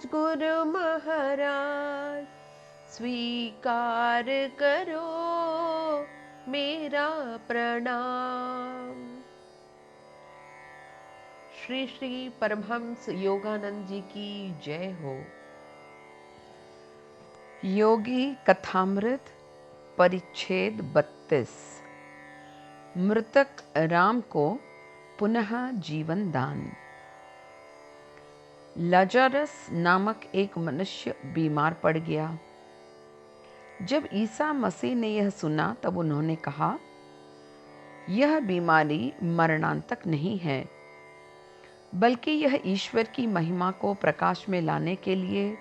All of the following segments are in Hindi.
गुरु महाराज, स्वीकार करो मेरा प्रणाम। श्री श्री परमहंस योगानंद जी की जय हो। योगी कथामृत परिच्छेद 32। मृतक राम को पुनः जीवन दान। लाजारस नामक एक मनुष्य बीमार पड़ गया। जब ईसा मसीह ने यह सुना तब उन्होंने कहा, यह बीमारी मरणांतक नहीं है, बल्कि यह ईश्वर की महिमा को प्रकाश में लाने के लिए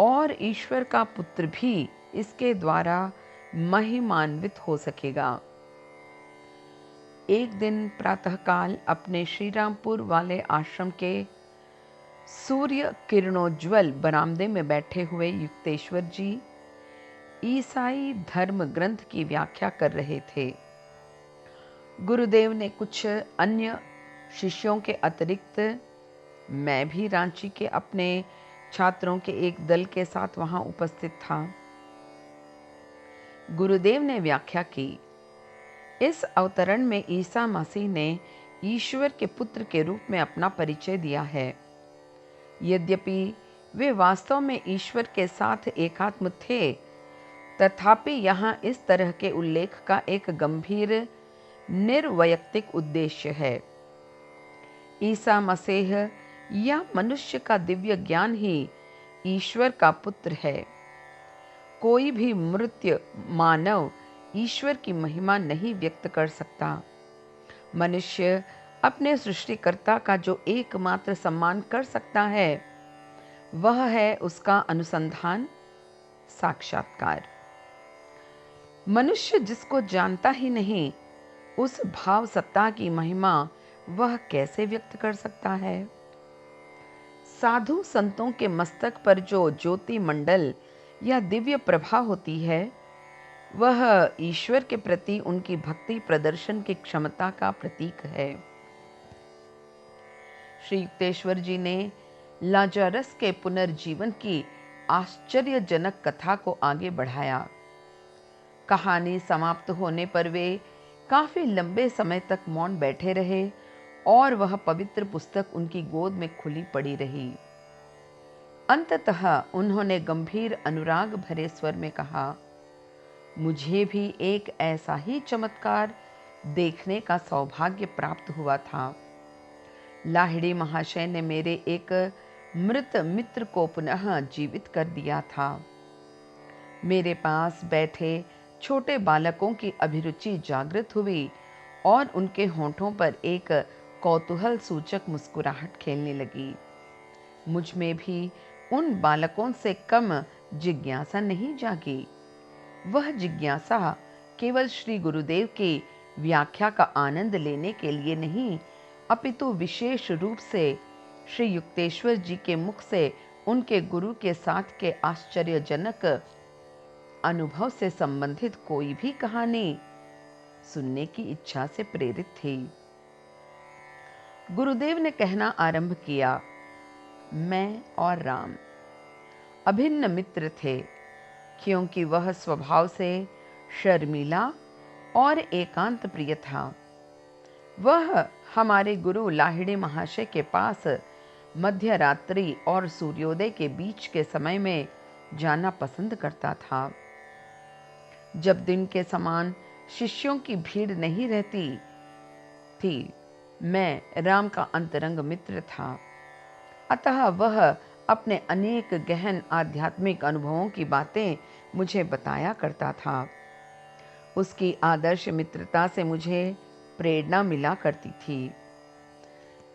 और ईश्वर का पुत्र भी इसके द्वारा महिमान्वित हो सकेगा। एक दिन प्रातःकाल अपने श्रीरामपुर वाले आश्रम के सूर्य किरणोज्वल बरामदे में बैठे हुए युक्तेश्वर जी ईसाई धर्म ग्रंथ की व्याख्या कर रहे थे। गुरुदेव ने कुछ अन्य शिष्यों के अतिरिक्त मैं भी रांची के अपने छात्रों के एक दल के साथ वहां उपस्थित था। गुरुदेव ने व्याख्या की, इस अवतरण में ईसा मसीह ने ईश्वर के पुत्र के रूप में अपना परिचय दिया है। यद्यपि वे वास्तव में ईश्वर के साथ एकात्म थे, तथापि यहाँ इस तरह के उल्लेख का एक गंभीर निर्वैयक्तिक उद्देश्य है। ईसा मसीह या मनुष्य का दिव्य ज्ञान ही ईश्वर का पुत्र है। कोई भी मृत्य मानव ईश्वर की महिमा नहीं व्यक्त कर सकता। मनुष्य अपने सृष्टिकर्ता का जो एकमात्र सम्मान कर सकता है वह है उसका अनुसंधान, साक्षात्कार। मनुष्य जिसको जानता ही नहीं, उस भाव सत्ता की महिमा वह कैसे व्यक्त कर सकता है। साधु संतों के मस्तक पर जो ज्योति मंडल या दिव्य प्रभा होती है, वह ईश्वर के प्रति उनकी भक्ति प्रदर्शन की क्षमता का प्रतीक है। श्री युक्तेश्वर जी ने लाजारस के पुनर्जीवन की आश्चर्यजनक कथा को आगे बढ़ाया। कहानी समाप्त होने पर वे काफी लंबे समय तक मौन बैठे रहे और वह पवित्र पुस्तक उनकी गोद में खुली पड़ी रही। अंततः उन्होंने गंभीर अनुराग भरे स्वर में कहा, मुझे भी एक ऐसा ही चमत्कार देखने का सौभाग्य प्राप्त हुआ था। लाहिड़ी महाशय ने मेरे एक मृत मित्र को पुनः जीवित कर दिया था। मेरे पास बैठे छोटे बालकों की अभिरुचि जागृत हुई और उनके होंठों पर एक कौतूहल सूचक मुस्कुराहट खेलने लगी। मुझ में भी उन बालकों से कम जिज्ञासा नहीं जागी। वह जिज्ञासा केवल श्री गुरुदेव की व्याख्या का आनंद लेने के लिए नहीं, अपितु विशेष रूप से श्री युक्तेश्वर जी के मुख से उनके गुरु के साथ के आश्चर्यजनक अनुभव से संबंधित कोई भी कहानी सुनने की इच्छा से प्रेरित थी। गुरुदेव ने कहना आरंभ किया, मैं और राम अभिन्न मित्र थे, क्योंकि वह स्वभाव से शर्मीला और एकांत प्रिय था। वह हमारे गुरु लाहिड़ी महाशय के पास मध्य रात्रि और सूर्योदय के बीच के समय में जाना पसंद करता था। जब दिन के समान शिष्यों की भीड़ नहीं रहती थी, मैं राम का अंतरंग मित्र था। अतः वह अपने अनेक गहन आध्यात्मिक अनुभवों की बातें मुझे बताया करता था। उसकी आदर्श मित्रता से मुझे प्रेरणा मिला करती थी।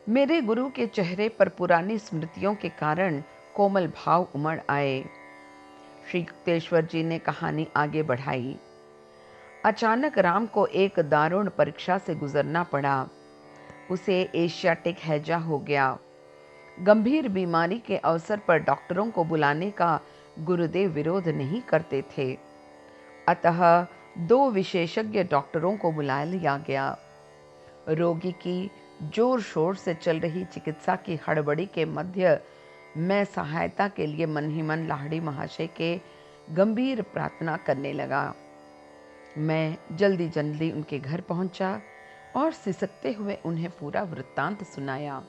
मेरे गुरु के चेहरे पर पुरानी स्मृतियों के कारण कोमल भाव उमड़ आए। श्री युक्तेश्वर जी ने कहानी आगे बढ़ाई। अचानक राम को एक दारुण परीक्षा से गुजरना पड़ा। उसे एशियाटिक हैजा हो गया। गंभीर बीमारी के अवसर पर डॉक्टरों को बुलाने का गुरुदेव विरोध नहीं करते थे। अतः 2 विशेषज्ञ डॉक्टरों को बुला लिया गया। रोगी की जोर शोर से चल रही चिकित्सा की हड़बड़ी के मध्य मैं सहायता के लिए मन ही मन लाहिड़ी महाशय के गंभीर प्रार्थना करने लगा। मैं जल्दी जल्दी उनके घर पहुंचा और सिसकते हुए उन्हें पूरा वृत्तांत सुनाया।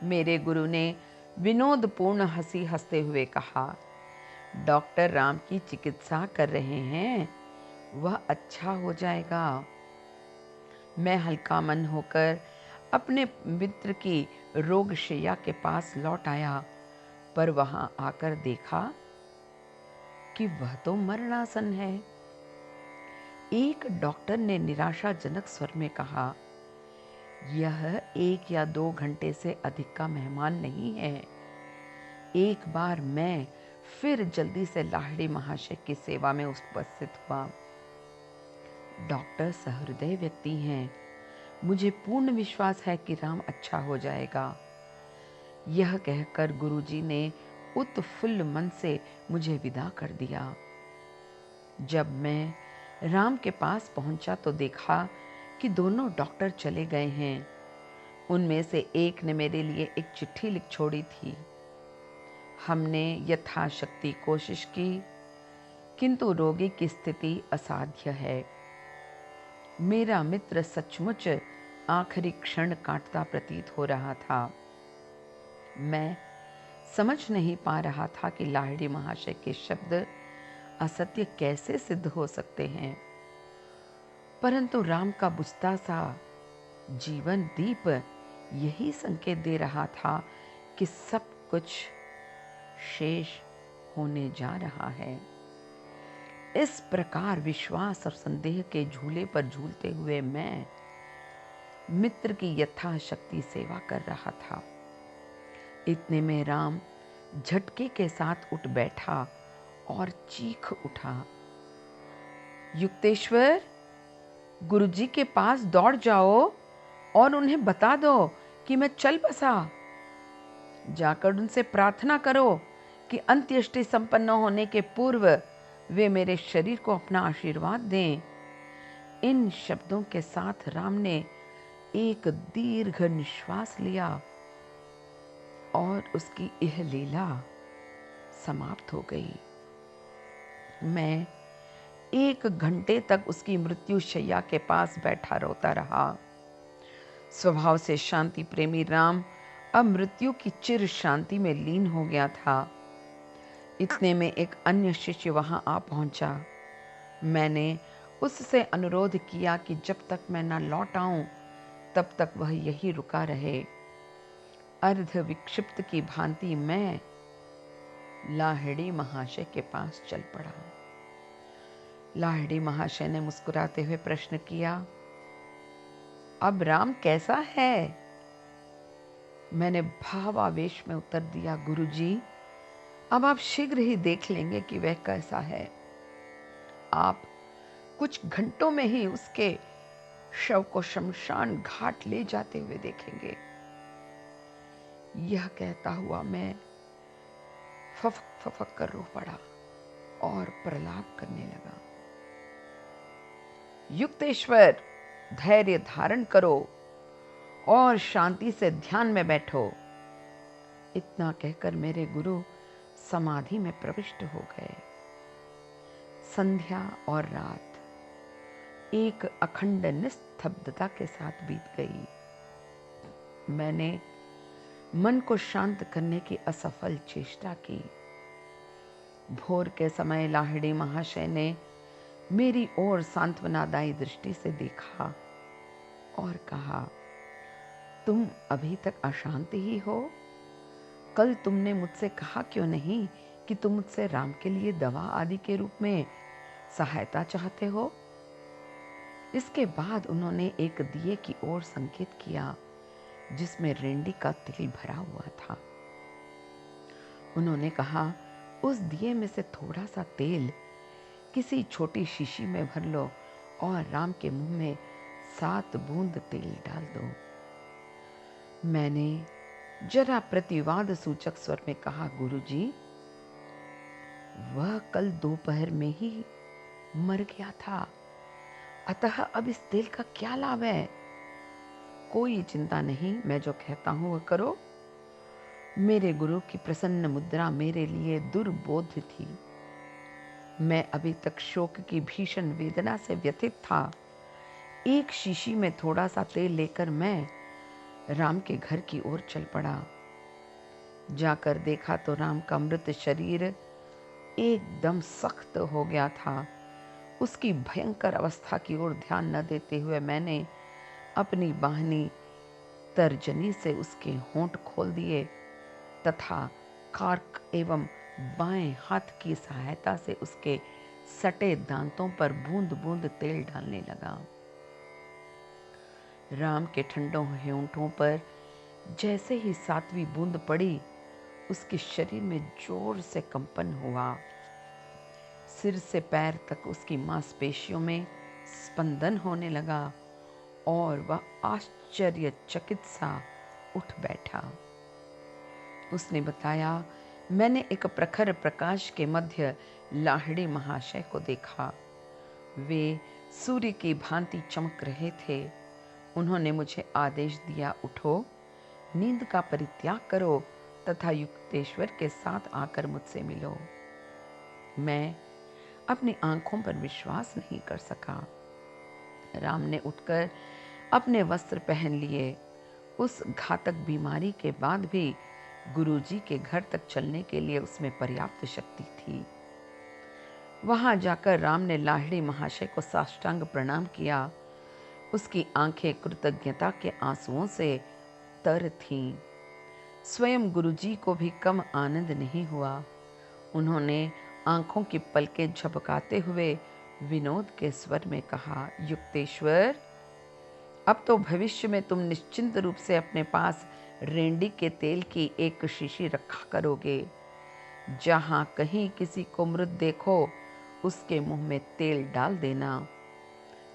मेरे गुरु ने विनोदपूर्ण हंसी हंसते हुए कहा, डॉक्टर राम की चिकित्सा कर रहे हैं, वह अच्छा हो जाएगा। मैं हल्का मन होकर अपने मित्र की रोगशैया के पास लौट आया, पर वहां आकर देखा कि वह तो मरणासन है। एक डॉक्टर ने निराशाजनक स्वर में कहा, यह 1 या 2 घंटे से अधिक का मेहमान नहीं है। एक बार मैं फिर जल्दी से लाहिड़ी महाशय की सेवा में उपस्थित हुआ। डॉक्टर सहृदय व्यक्ति हैं। मुझे पूर्ण विश्वास है कि राम अच्छा हो जाएगा। यह कहकर गुरुजी ने उत्फुल्ल मन से मुझे विदा कर दिया। जब मैं राम के पास पहुंचा तो देखा कि दोनों डॉक्टर चले गए हैं। उनमें से एक ने मेरे लिए एक चिट्ठी लिख छोड़ी थी। हमने यथाशक्ति कोशिश की, किंतु रोगी की स्थिति असाध्य है। मेरा मित्र सचमुच आखिरी क्षण काटता प्रतीत हो रहा था। मैं समझ नहीं पा रहा था कि लाहिड़ी महाशय के शब्द असत्य कैसे सिद्ध हो सकते हैं, परंतु राम का बुझता सा जीवन दीप यही संकेत दे रहा था कि सब कुछ शेष होने जा रहा है। इस प्रकार विश्वास और संदेह के झूले पर झूलते हुए मैं मित्र की यथाशक्ति सेवा कर रहा था। इतने में राम झटके के साथ उठ बैठा और चीख उठा, युक्तेश्वर, गुरुजी के पास दौड़ जाओ और उन्हें बता दो कि मैं चल बसा। जाकर उनसे प्रार्थना करो कि अंत्येष्टि संपन्न होने के पूर्व वे मेरे शरीर को अपना आशीर्वाद दें। इन शब्दों के साथ राम ने एक दीर्घ निश्वास लिया और उसकी यह लीला समाप्त हो गई। मैं 1 घंटे तक उसकी मृत्यु शैया के पास बैठा रोता रहा। स्वभाव से शांति प्रेमी राम अब मृत्यु की चिर शांति में लीन हो गया था। इतने में एक अन्य शिष्य वहां आ पहुंचा। मैंने उससे अनुरोध किया कि जब तक मैं न लौट आऊं तब तक वह यही रुका रहे। अर्ध विक्षिप्त की भांति मैं लाहिड़ी महाशय के पास चल पड़ा। लाहिड़ी महाशय ने मुस्कुराते हुए प्रश्न किया, अब राम कैसा है? मैंने भावावेश में उत्तर दिया, गुरुजी, अब आप शीघ्र ही देख लेंगे कि वह कैसा है। आप कुछ घंटों में ही उसके शव को शमशान घाट ले जाते हुए देखेंगे। यह कहता हुआ मैं फफक फफक कर रो पड़ा और प्रलाप करने लगा। युक्तेश्वर, धैर्य धारण करो और शांति से ध्यान में बैठो। इतना कहकर मेरे गुरु समाधि में प्रविष्ट हो गए। संध्या और रात एक अखंड निस्तब्धता के साथ बीत गई। मैंने मन को शांत करने की असफल चेष्टा की। भोर के समय लाहिड़ी महाशय ने मेरी ओर सांत्वनादायी दृष्टि से देखा और कहा, तुम अभी तक अशांत ही हो? कल तुमने मुझसे कहा क्यों नहीं कि तुम मुझसे राम के लिए दवा आदि के रूप में सहायता चाहते हो? इसके बाद उन्होंने एक दिए की ओर संकेत किया जिसमें रेंडी का तिल भरा हुआ था। उन्होंने कहा, उस दिए में से थोड़ा सा तेल किसी छोटी शीशी में भर लो और राम के मुंह में 7 बूंद तेल डाल दो। मैंने जरा प्रतिवाद सूचक स्वर में कहा, गुरुजी, वह कल दोपहर में ही मर गया था, अतः अब इस तेल का क्या लाभ है? कोई चिंता नहीं, मैं जो कहता हूँ वह करो। मेरे गुरु की प्रसन्न मुद्रा मेरे लिए दुर्बोध थी। मैं अभी तक शोक की भीषण वेदना से व्यथित था। एक शीशी में थोड़ा सा तेल लेकर मैं राम के घर की ओर चल पड़ा। जाकर देखा तो राम का मृत शरीर एकदम सख्त हो गया था। उसकी भयंकर अवस्था की ओर ध्यान न देते हुए मैंने अपनी बाहनी तर्जनी से उसके होंठ खोल दिए तथा कार्क एवं बाएं हाथ की सहायता से उसके सटे दांतों पर बूंद बूंद तेल डालने लगा। राम के ठंडों होंठों पर जैसे ही 7वीं बूंद पड़ी, उसके शरीर में जोर से कंपन हुआ। सिर से पैर तक उसकी मांसपेशियों में स्पंदन होने लगा और वह आश्चर्यचकित सा उठ बैठा। उसने बताया, मैंने एक प्रखर प्रकाश के मध्य लाहिड़ी महाशय को देखा। वे सूर्य की भांति चमक रहे थे। उन्होंने मुझे आदेश दिया, उठो, नींद का परित्याग करो तथा युक्तेश्वर के साथ आकर मुझसे मिलो। मैं अपनी आंखों पर विश्वास नहीं कर सका। राम ने उठकर अपने वस्त्र पहन लिए। उस घातक बीमारी के बाद भी गुरुजी के घर तक चलने के लिए उसमें पर्याप्त शक्ति थी। वहां जाकर राम ने लाहिड़ी महाशय को साष्टांग प्रणाम किया। उसकी आंखें कृतज्ञता के आंसुओं से तर थीं। स्वयं गुरुजी को भी कम आनंद नहीं हुआ। उन्होंने आंखों की पलकें झपकाते हुए विनोद के स्वर में कहा, युक्तेश्वर, अब तो भविष्य में तुम निश्चिंत रूप से अपने पास रेंडी के तेल की एक शीशी रखा करोगे। जहां कहीं किसी को मृत देखो, उसके मुंह में तेल डाल देना।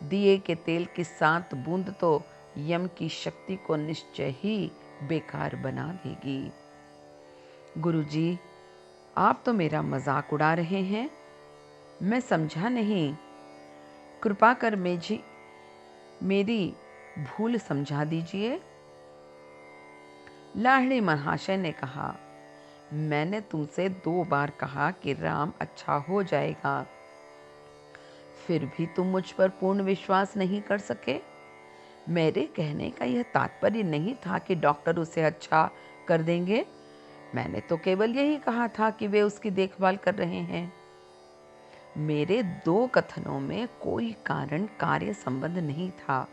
दिए के तेल की 7 बूंद तो यम की शक्ति को निश्चय ही बेकार बना देगी। गुरुजी, आप तो मेरा मजाक उड़ा रहे हैं। मैं समझा नहीं। कृपा कर मेरी भूल समझा दीजिए। लाहिड़ी महाशय ने कहा, मैंने तुमसे 2 बार कहा कि राम अच्छा हो जाएगा, फिर भी तुम मुझ पर पूर्ण विश्वास नहीं कर सके। मेरे कहने का यह तात्पर्य नहीं था कि डॉक्टर उसे अच्छा कर देंगे। मैंने तो केवल यही कहा था कि वे उसकी देखभाल कर रहे हैं। मेरे 2 कथनों में कोई कारण कार्य संबंध नहीं था।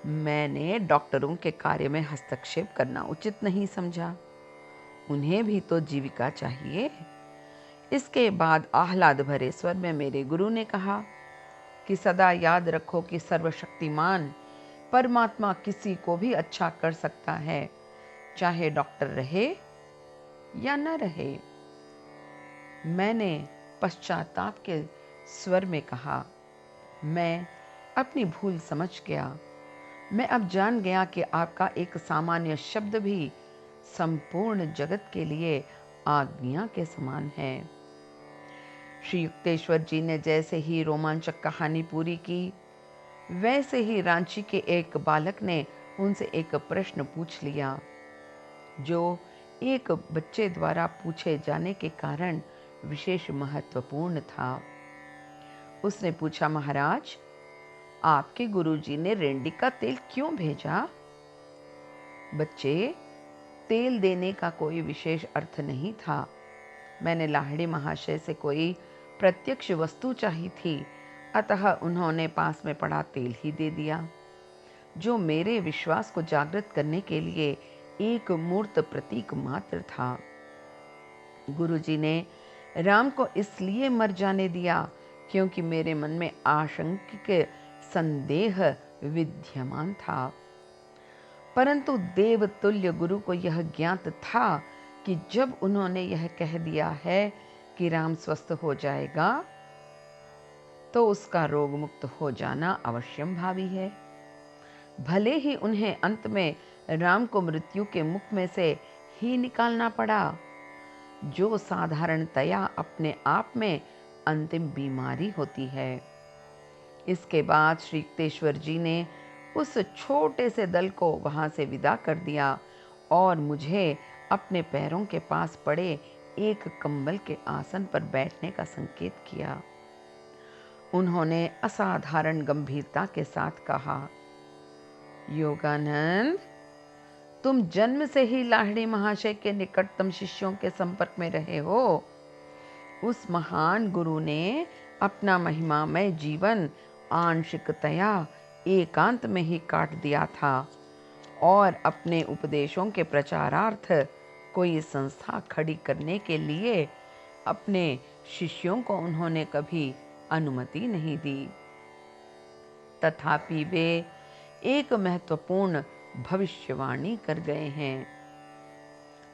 मैंने डॉक्टरों के कार्य में हस्तक्षेप करना उचित नहीं समझा। उन्हें भी तो जीविका चाहिए। इसके बाद आह्लाद भरे स्वर में मेरे गुरु ने कहा कि सदा याद रखो कि सर्वशक्तिमान परमात्मा किसी को भी अच्छा कर सकता है, चाहे डॉक्टर रहे या न रहे। मैंने पश्चाताप के स्वर में कहा, मैं अपनी भूल समझ गया। मैं अब जान गया कि आपका एक सामान्य शब्द भी संपूर्ण जगत के लिए आज्ञा के समान है। श्री युक्तेश्वर जी ने जैसे ही रोमांचक कहानी पूरी की, वैसे ही रांची के एक बालक ने उनसे एक प्रश्न पूछ लिया, जो एक बच्चे द्वारा पूछे जाने के कारण विशेष महत्वपूर्ण था। उसने पूछा, महाराज, आपके गुरुजी ने रेंडी का तेल क्यों भेजा? बच्चे, तेल देने का कोई विशेष अर्थ नहीं था। मैंने लाहिड़ी महाशय से कोई प्रत्यक्ष वस्तु चाहिए थी, अतः उन्होंने पास में पड़ा तेल ही दे दिया, जो मेरे विश्वास को जागृत करने के लिए एक मूर्त प्रतीक मात्र था। गुरुजी ने राम को इसलिए मर जाने दिया क्योंकि मेरे मन में आशंकित संदेह विद्यमान था, परंतु देवतुल्य गुरु को यह ज्ञात था कि जब उन्होंने यह कह दिया है कि राम स्वस्थ हो जाएगा, तो उसका रोग मुक्त हो जाना अवश्यंभावी है। भले ही उन्हें अंत में राम को मृत्यु के मुख में से ही निकालना पड़ा, जो साधारणतया अपने आप में अंतिम बीमारी होती है। इसके बाद श्री युक्तेश्वर जी ने उस छोटे से दल को वहां से विदा कर दिया और मुझे अपने पैरों के पास पड़े एक कंबल के आसन पर बैठने का संकेत किया। उन्होंने असाधारण गंभीरता के साथ कहा, योगानंद, तुम जन्म से ही लाहिड़ी महाशय के निकटतम शिष्यों के संपर्क में रहे हो। उस महान गुरु ने अपना महिमामय जीवन आंशिकतया एकांत में ही काट दिया था और अपने उपदेशों के प्रचारार्थ कोई संस्था खड़ी करने के लिए अपने शिष्यों को उन्होंने कभी अनुमति नहीं दी। तथापि वे एक महत्वपूर्ण भविष्यवाणी कर गए हैं।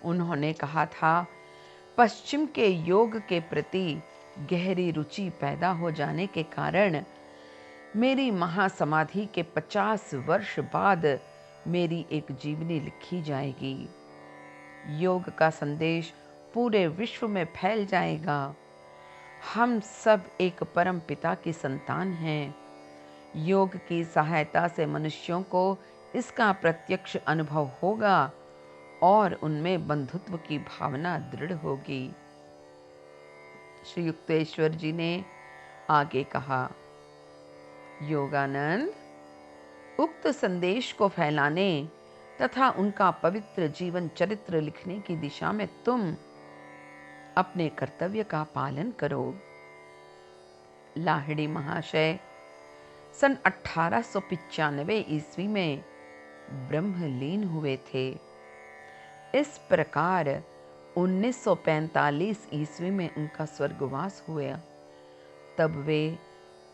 उन्होंने कहा था, पश्चिम के योग के प्रति गहरी रुचि पैदा हो जाने के कारण मेरी महासमाधि के 50 वर्ष बाद मेरी एक जीवनी लिखी जाएगी। योग का संदेश पूरे विश्व में फैल जाएगा। हम सब एक परम पिता की संतान हैं। योग की सहायता से मनुष्यों को इसका प्रत्यक्ष अनुभव होगा और उनमें बंधुत्व की भावना दृढ़ होगी। श्री युक्तेश्वर जी ने आगे कहा, योगानंद, उक्त संदेश को फैलाने तथा उनका पवित्र जीवन चरित्र लिखने की दिशा में तुम अपने कर्तव्य का पालन करो। लाहिड़ी महाशय सन 1895 ईस्वी में ब्रह्मलीन हुए थे। इस प्रकार 1945 ईस्वी में उनका स्वर्गवास हुआ। तब वे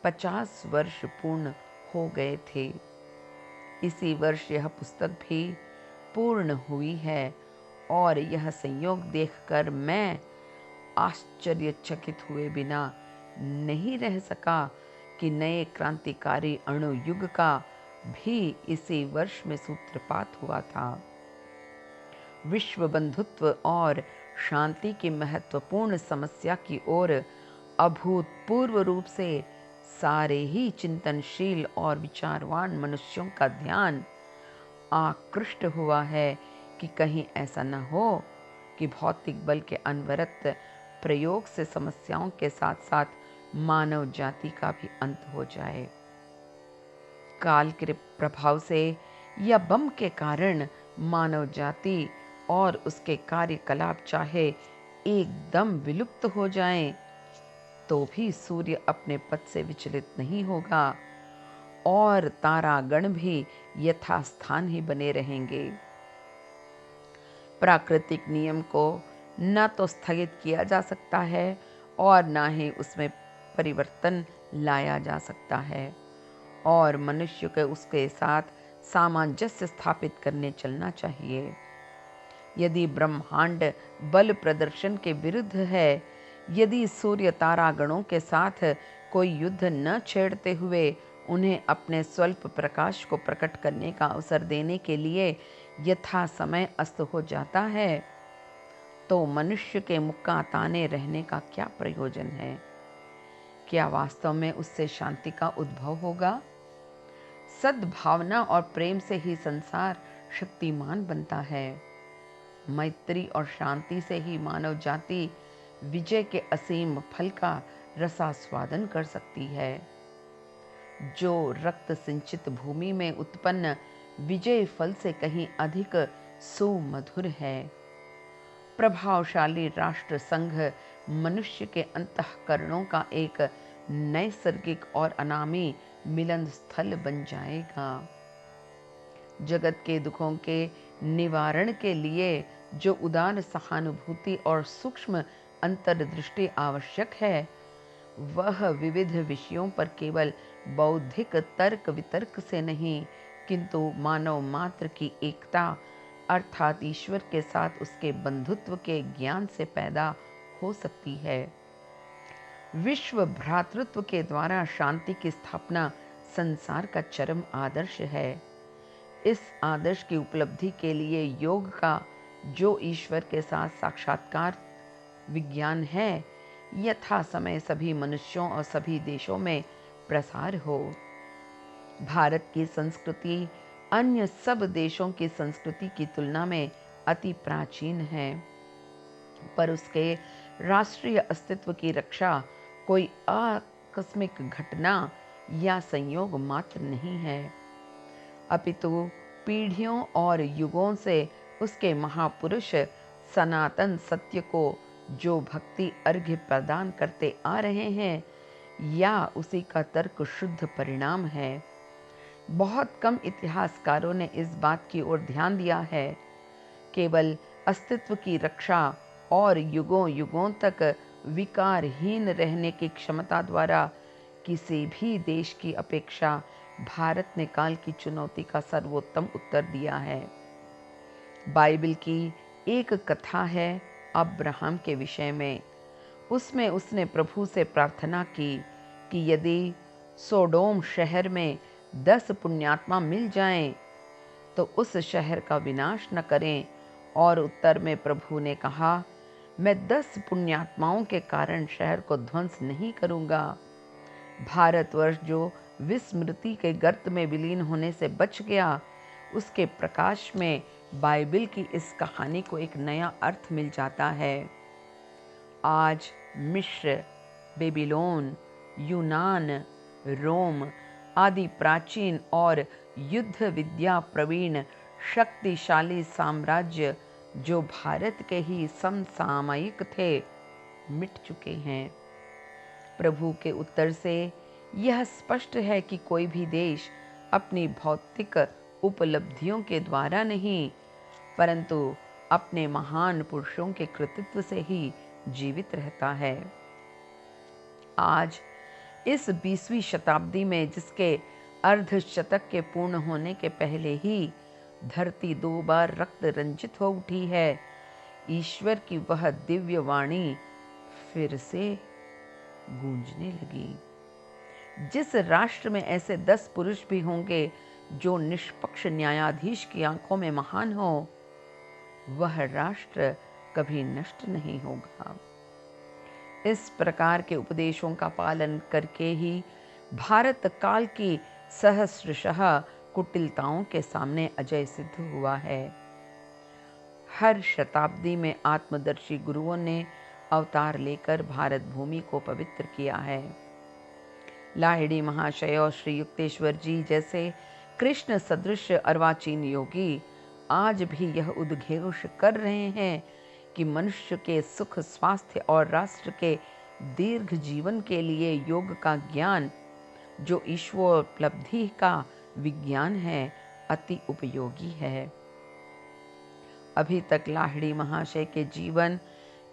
50 वर्ष पूर्ण हो गए थे। इसी वर्ष यह पुस्तक भी पूर्ण हुई है और यह संयोग देखकर मैं आश्चर्यचकित हुए बिना नहीं रह सका कि नए क्रांतिकारी अणुयुग का भी इसी वर्ष में सूत्रपात हुआ था। विश्व बंधुत्व और शांति की महत्वपूर्ण समस्या की ओर अभूतपूर्व रूप से सारे ही चिंतनशील और विचारवान मनुष्यों का ध्यान आकृष्ट हुआ है कि कहीं ऐसा न हो कि भौतिक बल के अनवरत प्रयोग से समस्याओं के साथ साथ मानव जाति का भी अंत हो जाए। काल के प्रभाव से या बम के कारण मानव जाति और उसके कार्यकलाप चाहे एकदम विलुप्त हो जाएं, तो भी सूर्य अपने पथ से विचलित नहीं होगा और तारागण भी यथास्थान ही बने रहेंगे। प्राकृतिक नियम को न तो स्थगित किया जा सकता है और न ही उसमें परिवर्तन लाया जा सकता है और मनुष्य को उसके साथ सामंजस्य स्थापित करने चलना चाहिए। यदि ब्रह्मांड बल प्रदर्शन के विरुद्ध है, यदि सूर्य तारागणों के साथ कोई युद्ध न छेड़ते हुए उन्हें अपने स्वल्प प्रकाश को प्रकट करने का अवसर देने के लिए यथा समय अस्त हो जाता है, तो मनुष्य के मुक्का ताने रहने का क्या प्रयोजन है? क्या वास्तव में उससे शांति का उद्भव होगा? सद्भावना और प्रेम से ही संसार शक्तिमान बनता है। मैत्री और शांति से ही मानव जाति विजय के असीम फल का रसास्वादन कर सकती है। जो रक्त सिंचित भूमि में उत्पन्न विजय फल से कहीं अधिक सुमधुर है। प्रभावशाली राष्ट्र संघ मनुष्य के अंतःकरणों का एक नैसर्गिक और अनामी मिलन स्थल बन जाएगा। जगत के दुखों के निवारण के लिए जो उदार सहानुभूति और सूक्ष्म अंतर्दृष्टि आवश्यक है, वह विविध विषयों पर केवल बौद्धिक तर्क वितर्क से नहीं, किंतु मानव मात्र की एकता अर्थात ईश्वर के साथ उसके बंधुत्व के ज्ञान से पैदा हो सकती है। विश्व भ्रातृत्व के द्वारा शांति की स्थापना संसार का चरम आदर्श है। इस आदर्श की उपलब्धि के लिए योग का जो ईश्वर के साथ साक्षात्कार विज्ञान है, यथा समय सभी मनुष्यों और सभी देशों में प्रसार हो। भारत की संस्कृति अन्य सब देशों की संस्कृति की तुलना में अति प्राचीन है, पर उसके राष्ट्रीय अस्तित्व की रक्षा कोई आकस्मिक घटना या संयोग मात्र नहीं है, अपितु पीढ़ियों और युगों से उसके महापुरुष सनातन सत्य को जो भक्ति अर्घ्य प्रदान करते आ रहे हैं, या उसी का तर्क शुद्ध परिणाम है। बहुत कम इतिहासकारों ने इस बात की ओर ध्यान दिया है। केवल अस्तित्व की रक्षा और युगों युगों तक विकारहीन रहने की क्षमता द्वारा किसी भी देश की अपेक्षा भारत ने काल की चुनौती का सर्वोत्तम उत्तर दिया है। बाइबल की एक कथा है अब्राहम के विषय में। उसमें उसने प्रभु से प्रार्थना की कि यदि सोडोम शहर में 10 पुण्यात्मा मिल जाएं, तो उस शहर का विनाश न करें। और उत्तर में प्रभु ने कहा, मैं 10 पुण्यात्माओं के कारण शहर को ध्वंस नहीं करूंगा। भारतवर्ष जो विस्मृति के गर्त में विलीन होने से बच गया, उसके प्रकाश में बाइबल की इस कहानी को एक नया अर्थ मिल जाता है। आज मिस्र, बेबीलोन, यूनान, रोम आदि प्राचीन और युद्ध विद्या प्रवीण शक्तिशाली साम्राज्य जो भारत के ही समसामयिक थे, मिट चुके हैं। प्रभु के उत्तर से यह स्पष्ट है कि कोई भी देश अपनी भौतिक उपलब्धियों के द्वारा नहीं, परंतु अपने महान पुरुषों के कृतित्व से ही जीवित रहता है। आज इस 20वीं शताब्दी में, जिसके अर्धशतक के पूर्ण होने के पहले ही धरती 2 बार रक्त रंजित हो उठी है, ईश्वर की वह दिव्य वाणी फिर से गूंजने लगी। जिस राष्ट्र में ऐसे 10 पुरुष भी होंगे जो निष्पक्ष न्यायाधीश की आंखों में महान हो, वह राष्ट्र कभी नष्ट नहीं होगा। इस प्रकार के उपदेशों का पालन करके ही भारत काल की सहस्रशः कुटिलताओं के सामने अजय सिद्ध हुआ है। हर शताब्दी में आत्मदर्शी गुरुओं ने अवतार लेकर भारत भूमि को पवित्र किया है। लाहिड़ी महाशय और श्री युक्तेश्वर जी जैसे कृष्ण सदृश अर्वाचीन योगी आज भी यह उद्घोष कर रहे हैं कि मनुष्य के सुख, स्वास्थ्य और राष्ट्र के दीर्घ जीवन के लिए योग का ज्ञान, जो ईश्वरोपलब्धि का विज्ञान है, अति उपयोगी है। अभी तक लाहिड़ी महाशय के जीवन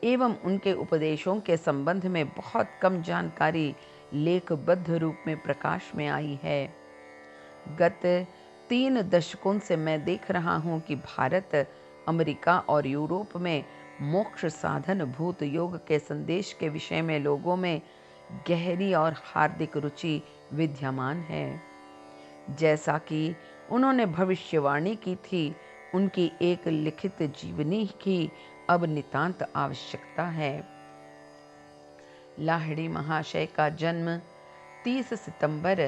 एवं उनके उपदेशों के संबंध में बहुत कम जानकारी लेखबद्ध रूप में प्रकाश में आई है। गत 3 दशकों से मैं देख रहा हूं कि भारत, अमेरिका और यूरोप में मोक्ष साधन भूत योग के संदेश के विषय में लोगों में गहरी और हार्दिक रुचि विद्यमान है। जैसा कि उन्होंने भविष्यवाणी की थी, उनकी एक लिखित जीवनी की अब नितांत आवश्यकता है। लाहिड़ी महाशय का जन्म 30 सितंबर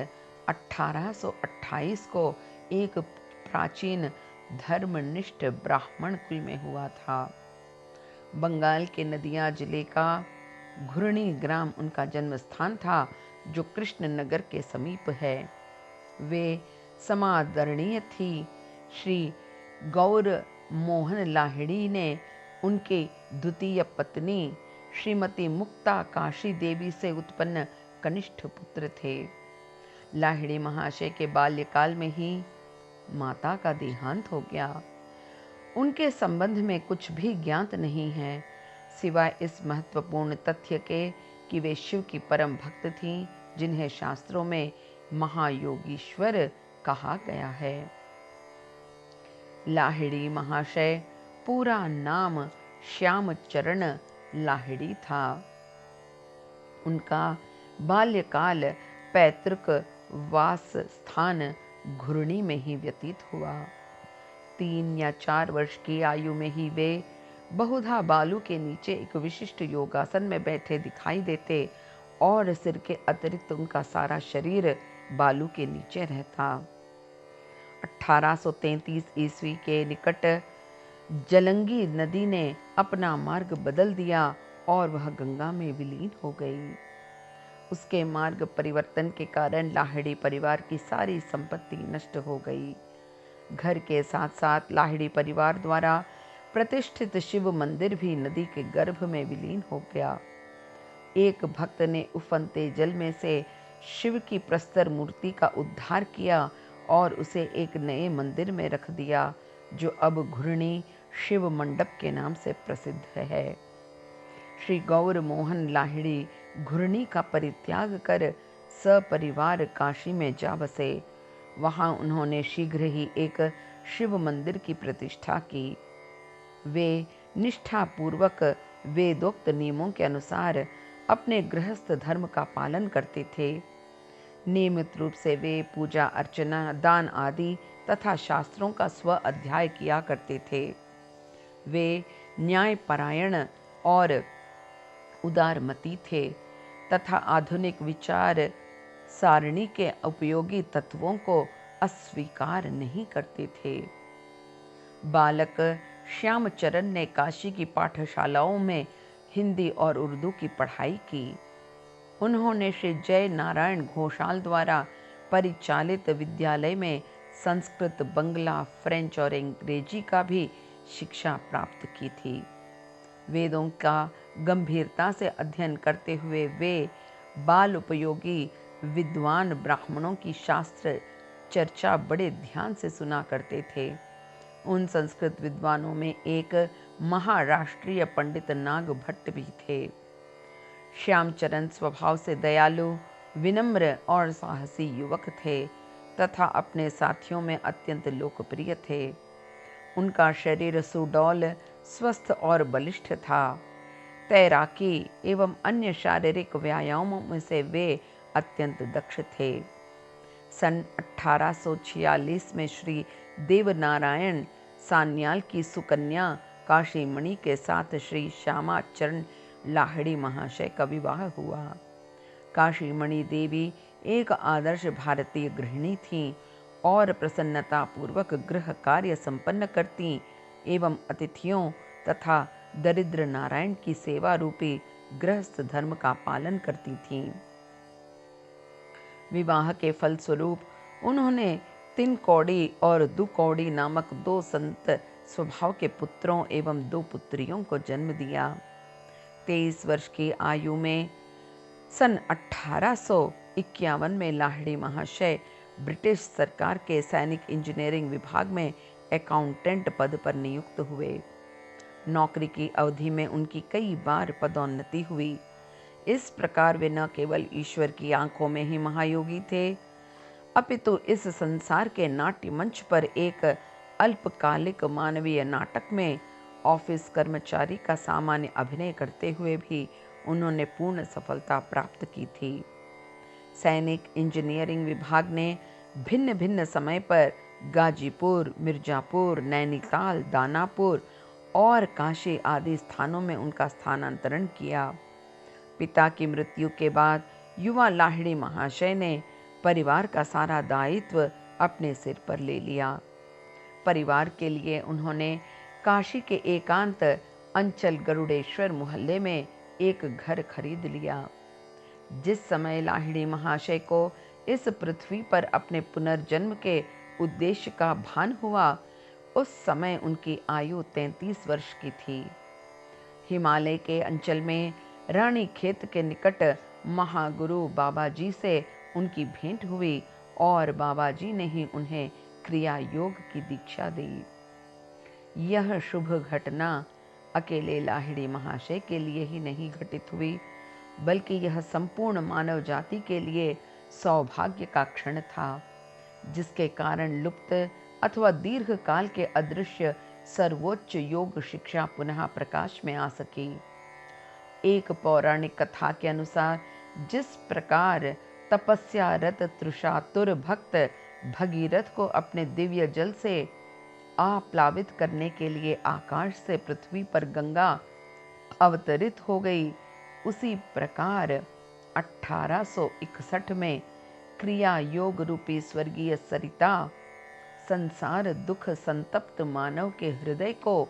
1828 को एक प्राचीन धर्मनिष्ठ ब्राह्मण कुल में हुआ था। बंगाल के नदिया जिले का घुर्णी ग्राम उनका जन्म स्थान था, जो कृष्णनगर के समीप है। वे समादरणीय थी। श्री गौर मोहन लाहिड़ी ने उनके द्वितीय पत्नी श्रीमती मुक्ता काशी देवी से उत्पन्न कनिष्ठ पुत्र थे। लाहिड़ी महाशय के बाल्यकाल में ही माता का देहांत हो गया। उनके संबंध में कुछ भी ज्ञात नहीं है, सिवाय इस महत्वपूर्ण तथ्य के कि वे शिव की परम भक्त थीं, जिन्हें शास्त्रों में महायोगीश्वर कहा गया है। लाहिड़ी महाशय पूरा नाम श्यामचरण लाहिड़ी था। उनका बाल्यकाल पैतृक वास स्थान घुर्णी में ही व्यतीत हुआ। 3 या 4 वर्ष की आयु में ही वे बहुधा बालू के नीचे एक विशिष्ट योगासन में बैठे दिखाई देते और सिर के अतिरिक्त उनका सारा शरीर बालू के नीचे रहता। 1833 ईस्वी के निकट जलंगी नदी ने अपना मार्ग बदल दिया और वह गंगा में विलीन हो गई। उसके मार्ग परिवर्तन के कारण लाहिड़ी परिवार की सारी संपत्ति नष्ट हो गई। घर के साथ साथ लाहिड़ी परिवार द्वारा प्रतिष्ठित शिव मंदिर भी नदी के गर्भ में विलीन हो गया। एक भक्त ने उफनते जल में से शिव की प्रस्तर मूर्ति का उद्धार किया और उसे एक नए मंदिर में रख दिया, जो अब घुर्णी शिव मंडप के नाम से प्रसिद्ध है। श्री गौर मोहन लाहिड़ी घुर्णी का परित्याग कर सपरिवार काशी में जा बसे। वहां उन्होंने शीघ्र ही एक शिव मंदिर की प्रतिष्ठा की। वे निष्ठापूर्वक वेदोक्त नियमों के अनुसार अपने गृहस्थ धर्म का पालन करते थे। नियमित रूप से वे पूजा अर्चना, दान आदि तथा शास्त्रों का स्व अध्याय किया करते थे। वे न्यायपरायण और उदारमती थे तथा आधुनिक विचार सारणी के उपयोगी तत्वों को अस्वीकार नहीं करते थे। बालक श्यामचरण ने काशी की पाठशालाओं में हिंदी और उर्दू की पढ़ाई की। उन्होंने श्री जय नारायण घोषाल द्वारा परिचालित विद्यालय में संस्कृत, बंगला, फ्रेंच और अंग्रेजी का भी शिक्षा प्राप्त की थी। वेदों का गंभीरता से अध्ययन करते हुए वे बाल उपयोगी विद्वान ब्राह्मणों की शास्त्र चर्चा बड़े ध्यान से सुना करते थे। उन संस्कृत विद्वानों में एक महाराष्ट्रीय पंडित नाग भट्ट भी थे। श्यामचरण स्वभाव से दयालु, विनम्र और साहसी युवक थे तथा अपने साथियों में अत्यंत लोकप्रिय थे। उनका शरीर सुडौल, स्वस्थ और बलिष्ठ था। तैराकी एवं अन्य शारीरिक व्यायामों में से वे अत्यंत दक्ष थे। सन 1846 में श्री देवनारायण सान्याल की सुकन्या काशीमणि के साथ श्री श्यामाचरण लाहिड़ी महाशय का विवाह हुआ। काशीमणि देवी एक आदर्श भारतीय गृहिणी थीं और प्रसन्नता पूर्वक गृह कार्य संपन्न करती एवं अतिथियों तथा दरिद्र नारायण की सेवा रूपी गृहस्थ धर्म का पालन करती थीं। विवाह के फलस्वरूप उन्होंने तिनकौड़ी और दुकौड़ी नामक 2 संत स्वभाव के पुत्रों एवं 2 पुत्रियों को जन्म दिया। 23 वर्ष की आयु में सन 1851 में लाहिड़ी महाशय ब्रिटिश सरकार के सैनिक इंजीनियरिंग विभाग में अकाउंटेंट पद पर नियुक्त हुए। नौकरी की अवधि में उनकी कई बार पदोन्नति हुई। इस प्रकार वे न केवल ईश्वर की आंखों में ही महायोगी थे, अपितु इस संसार के नाट्य मंच पर एक अल्पकालिक मानवीय नाटक में ऑफिस कर्मचारी का सामान्य अभिनय करते हुए भी उन्होंने पूर्ण सफलता प्राप्त की थी। सैनिक इंजीनियरिंग विभाग ने भिन्न भिन्न समय पर गाजीपुर, मिर्जापुर, नैनीताल, दानापुर और काशी आदि स्थानों में उनका स्थानांतरण किया। पिता की मृत्यु के बाद युवा लाहिड़ी महाशय ने परिवार का सारा दायित्व अपने सिर पर ले लिया। परिवार के लिए उन्होंने काशी के एकांत अंचल गरुड़ेश्वर मोहल्ले में एक घर खरीद लिया। जिस समय लाहिड़ी महाशय को इस पृथ्वी पर अपने पुनर्जन्म के उद्देश्य का भान हुआ, उस समय उनकी आयु 33 वर्ष की थी। हिमालय के अंचल में रानी खेत के निकट महागुरु बाबा जी से उनकी भेंट हुई और बाबा जी ने ही उन्हें क्रिया योग की दीक्षा दी। यह शुभ घटना अकेले लाहिड़ी महाशय के लिए ही नहीं घटित हुई, बल्कि यह संपूर्ण मानव जाति के लिए सौभाग्य का क्षण था, जिसके कारण लुप्त अथवा दीर्घ काल के अदृश्य सर्वोच्च योग शिक्षा पुनः प्रकाश में आ सकी। एक पौराणिक कथा के अनुसार जिस प्रकार तपस्यारत तृषातुर भक्त भगीरथ को अपने दिव्य जल से आप्लावित करने के लिए आकाश से पृथ्वी पर गंगा अवतरित हो गई, उसी प्रकार 1861 में क्रिया योग रूपी स्वर्गीय सरिता संसार दुख संतप्त मानव के हृदय को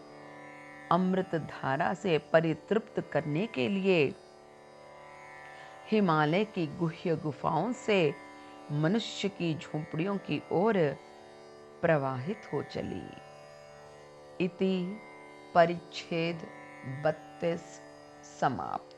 अमृत धारा से परितृप्त करने के लिए हिमालय की गुह्य गुफाओं से मनुष्य की झोंपड़ियों की ओर प्रवाहित हो चली। इति परिच्छेद 32 समाप्त।